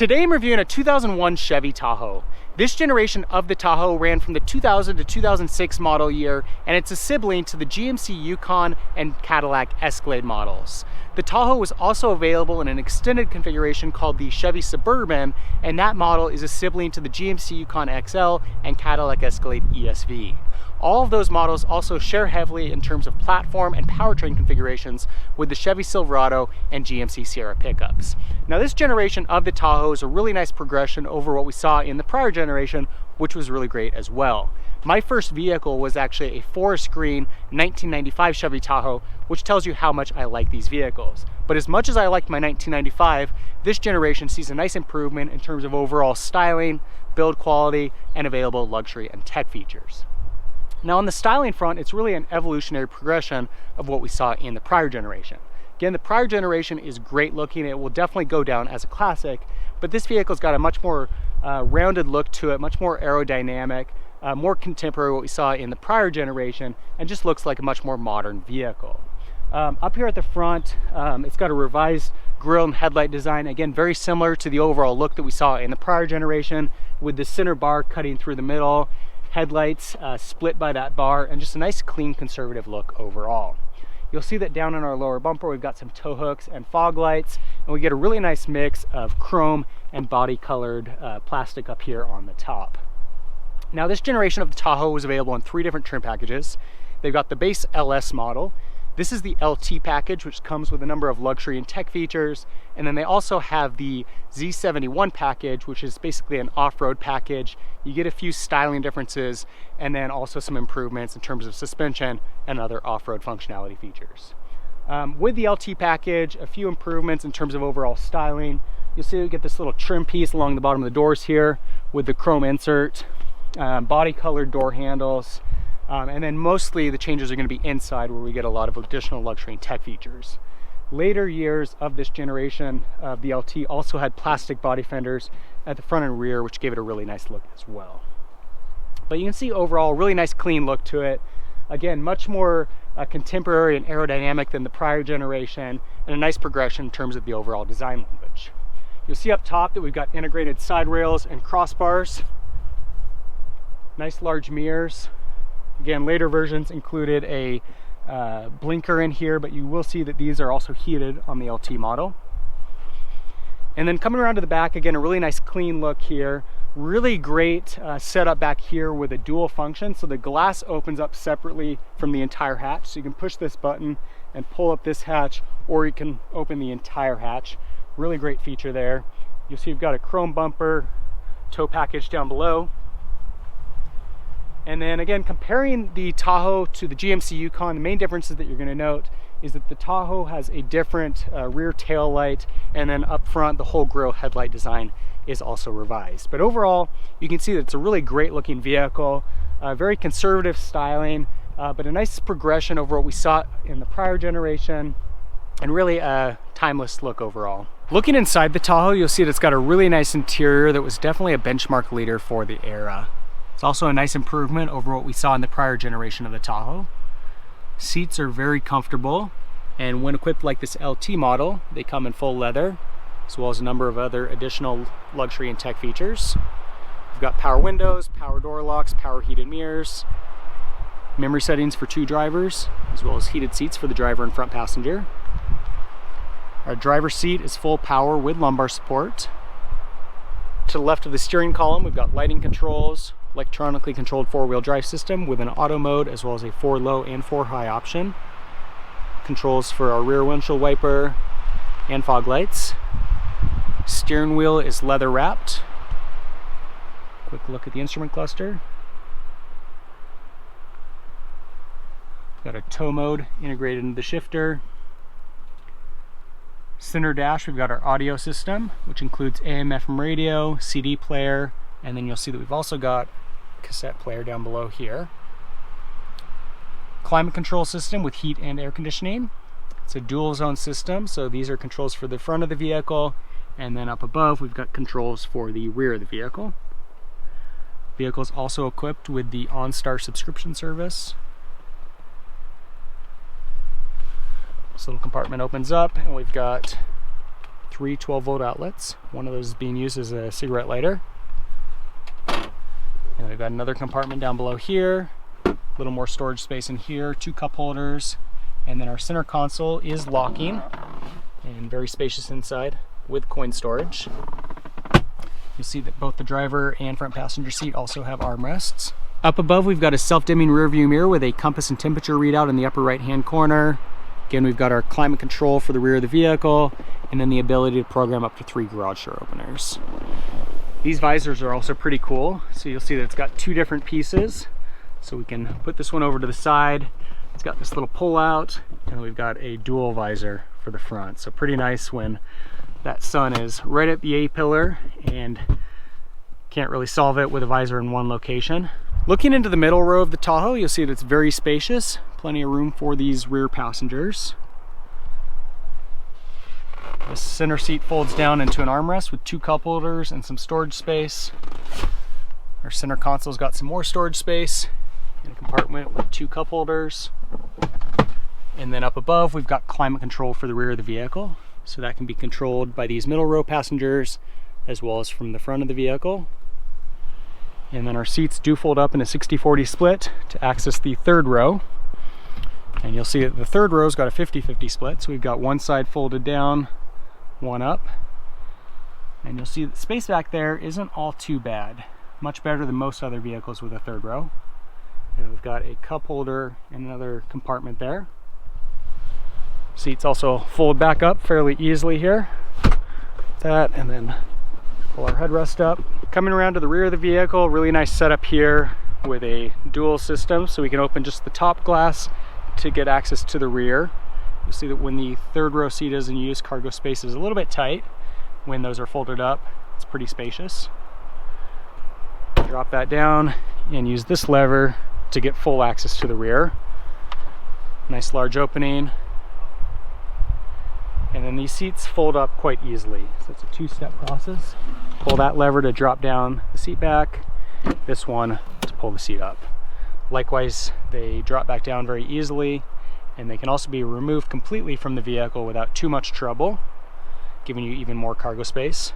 Today I'm reviewing a 2001 Chevy Tahoe. This generation of the Tahoe ran from the 2000 to 2006 model year, and it's a sibling to the GMC Yukon and Cadillac Escalade models. The Tahoe was also available in an extended configuration called the Chevy Suburban, and that model is a sibling to the GMC Yukon XL and Cadillac Escalade ESV. All of those models also share heavily in terms of platform and powertrain configurations with the Chevy Silverado and GMC Sierra pickups. Now, this generation of the Tahoe is a really nice progression over what we saw in the prior generation, which was really great as well. My first vehicle was actually a forest green 1995 Chevy Tahoe, which tells you how much I like these vehicles. But as much as I liked my 1995, this generation sees a nice improvement in terms of overall styling, build quality, and available luxury and tech features. Now, on the styling front, it's really an evolutionary progression of what we saw in the prior generation. Again, the prior generation is great looking. It will definitely go down as a classic, but this vehicle's got a much more rounded look to it, much more aerodynamic, more contemporary what we saw in the prior generation, and just looks like a much more modern vehicle. Up here at the front, it's got a revised grille and headlight design. Again, very similar to the overall look that we saw in the prior generation, with the center bar cutting through the middle, headlights split by that bar, and just a nice clean conservative look overall. You'll see that down in our lower bumper we've got some tow hooks and fog lights, and we get a really nice mix of chrome and body colored plastic up here on the top. Now, this generation of the Tahoe was available in 3 different trim packages. They've got the base LS model. This is the LT package, which comes with a number of luxury and tech features. And then they also have the Z71 package, which is basically an off-road package. You get a few styling differences and then also some improvements in terms of suspension and other off-road functionality features. With the LT package, a few improvements in terms of overall styling. You'll see we get this little trim piece along the bottom of the doors here with the chrome insert, body colored door handles. And then mostly the changes are going to be inside, where we get a lot of additional luxury and tech features. Later years of this generation of the LT also had plastic body fenders at the front and rear, which gave it a really nice look as well. But you can see overall really nice clean look to it. Again, much more contemporary and aerodynamic than the prior generation, and a nice progression in terms of the overall design language. You'll see up top that we've got integrated side rails and crossbars, nice large mirrors. Again, later versions included a blinker in here, but you will see that these are also heated on the LT model. And then coming around to the back, again, a really nice clean look here. Really great setup back here with a dual function. So the glass opens up separately from the entire hatch. So you can push this button and pull up this hatch, or you can open the entire hatch. Really great feature there. You'll see you've got a chrome bumper, tow package down below. And then again, comparing the Tahoe to the GMC Yukon, the main differences that you're going to note is that the Tahoe has a different rear tail light, and then up front the whole grille headlight design is also revised. But overall, you can see that it's a really great looking vehicle, very conservative styling, but a nice progression over what we saw in the prior generation, and really a timeless look overall. Looking inside the Tahoe, you'll see that it's got a really nice interior that was definitely a benchmark leader for the era. It's also a nice improvement over what we saw in the prior generation of the Tahoe. Seats are very comfortable, and when equipped like this LT model, they come in full leather, as well as a number of other additional luxury and tech features. We've got power windows, power door locks, power heated mirrors, memory settings for 2 drivers, as well as heated seats for the driver and front passenger. Our driver's seat is full power with lumbar support. To the left of the steering column, we've got lighting controls, electronically controlled 4-wheel drive system with an auto mode, as well as a 4 low and 4 high option. Controls for our rear windshield wiper and fog lights. Steering wheel is leather wrapped. Quick look at the instrument cluster. Got a tow mode integrated into the shifter. Center dash, we've got our audio system, which includes AM/FM radio, CD player, and then you'll see that we've also got a cassette player down below here. Climate control system with heat and air conditioning. It's a dual zone system, so these are controls for the front of the vehicle, and then up above we've got controls for the rear of the vehicle. The vehicle is also equipped with the OnStar subscription service. This little compartment opens up, and we've got 3 12-volt outlets. One of those is being used as a cigarette lighter. And we've got another compartment down below here. A little more storage space in here, 2 cup holders. And then our center console is locking and very spacious inside with coin storage. You'll see that both the driver and front passenger seat also have armrests. Up above, we've got a self-dimming rear view mirror with a compass and temperature readout in the upper right-hand corner. Again, we've got our climate control for the rear of the vehicle, and then the ability to program up to 3 garage door openers. These visors are also pretty cool. So you'll see that it's got 2 different pieces. So we can put this one over to the side. It's got this little pull out, and we've got a dual visor for the front. So pretty nice when that sun is right at the A-pillar and can't really solve it with a visor in one location. Looking into the middle row of the Tahoe, you'll see that it's very spacious. Plenty of room for these rear passengers. The center seat folds down into an armrest with 2 cup holders and some storage space. Our center console's got some more storage space and a compartment with 2 cup holders. And then up above, we've got climate control for the rear of the vehicle. So that can be controlled by these middle row passengers as well as from the front of the vehicle. And then our seats do fold up in a 60-40 split to access the third row. And you'll see that the third row's got a 50-50 split. So we've got one side folded down, one up. And you'll see that the space back there isn't all too bad. Much better than most other vehicles with a third row. And we've got a cup holder and another compartment there. Seats also fold back up fairly easily here. That, and then pull our headrest up. Coming around to the rear of the vehicle, really nice setup here with a dual system, so we can open just the top glass to get access to the rear. You'll see that when the third row seat is in use, cargo space is a little bit tight. When those are folded up, it's pretty spacious. Drop that down and use this lever to get full access to the rear. Nice large opening. And then these seats fold up quite easily. So it's a 2-step process. Pull that lever to drop down the seat back. This one to pull the seat up. Likewise, they drop back down very easily, and they can also be removed completely from the vehicle without too much trouble, giving you even more cargo space.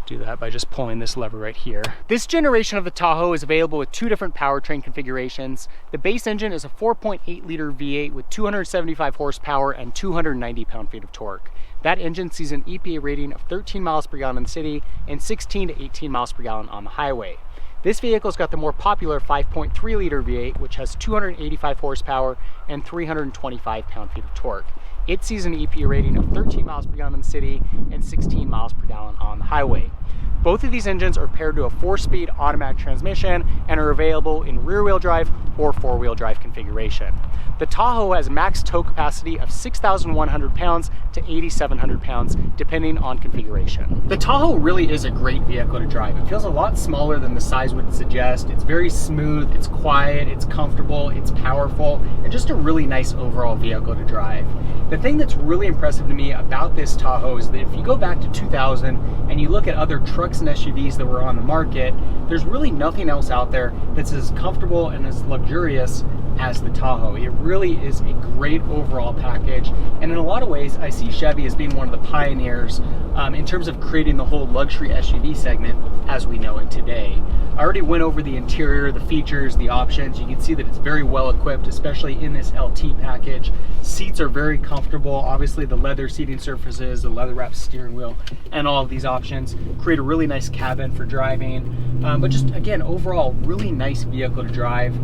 Do that by just pulling this lever right here. This generation of the Tahoe is available with 2 different powertrain configurations. The base engine is a 4.8 liter V8 with 275 horsepower and 290 pound-feet of torque. That engine sees an EPA rating of 13 miles per gallon in the city and 16 to 18 miles per gallon on the highway. This vehicle's got the more popular 5.3 liter V8, which has 285 horsepower and 325 pound-feet of torque. It sees an EPA rating of 13 miles per gallon in the city and 16 miles per gallon on the highway. Both of these engines are paired to a 4-speed automatic transmission and are available in rear-wheel drive or 4-wheel drive configuration. The Tahoe has max tow capacity of 6,100 pounds to 8,700 pounds, depending on configuration. The Tahoe really is a great vehicle to drive. It feels a lot smaller than the size would suggest. It's very smooth, it's quiet, it's comfortable, it's powerful, and just a really nice overall vehicle to drive. The thing that's really impressive to me about this Tahoe is that if you go back to 2000 and you look at other trucks and SUVs that were on the market, there's really nothing else out there that's as comfortable and as luxurious as the Tahoe. It really is a great overall package, and in a lot of ways I see Chevy as being one of the pioneers in terms of creating the whole luxury SUV segment as we know it today. I already went over the interior, the features, the options. You can see that it's very well equipped, especially in this LT package. Seats are very comfortable. Obviously the leather seating surfaces, the leather wrapped steering wheel, and all of these options create a really nice cabin for driving. But just again, overall, really nice vehicle to drive.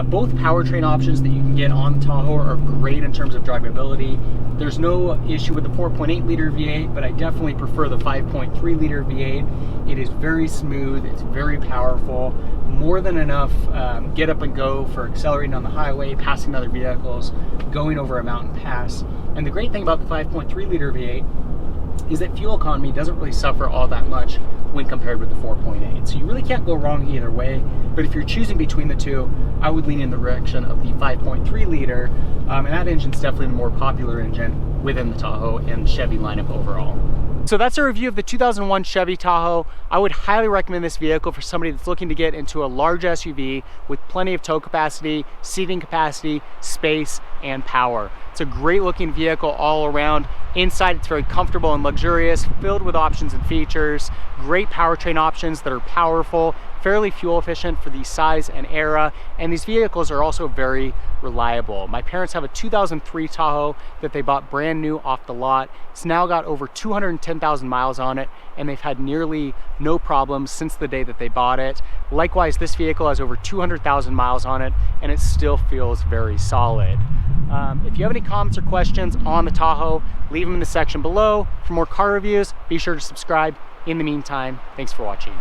Both powertrain options that you can get on the Tahoe are great in terms of drivability. There's no issue with the 4.8 liter V8, but I definitely prefer the 5.3 liter V8. It is very smooth, it's very powerful, more than enough get up and go for accelerating on the highway, passing other vehicles, going over a mountain pass. And the great thing about the 5.3 liter V8 is that fuel economy doesn't really suffer all that much when compared with the 4.8. So you really can't go wrong either way, but if you're choosing between the two, I would lean in the direction of the 5.3 liter, and that engine's definitely the more popular engine within the Tahoe and Chevy lineup overall. So that's a review of the 2001 Chevy Tahoe. I would highly recommend this vehicle for somebody that's looking to get into a large SUV with plenty of tow capacity, seating capacity, space, and power. It's a great looking vehicle all around. Inside, it's very comfortable and luxurious, filled with options and features, great powertrain options that are powerful, fairly fuel efficient for the size and era, and these vehicles are also very reliable. My parents have a 2003 Tahoe that they bought brand new off the lot. It's now got over 210,000 miles on it, and they've had nearly no problems since the day that they bought it. Likewise, this vehicle has over 200,000 miles on it, and it still feels very solid. If you have any comments or questions on the Tahoe, leave them in the section below. For more car reviews, be sure to subscribe. In the meantime, thanks for watching.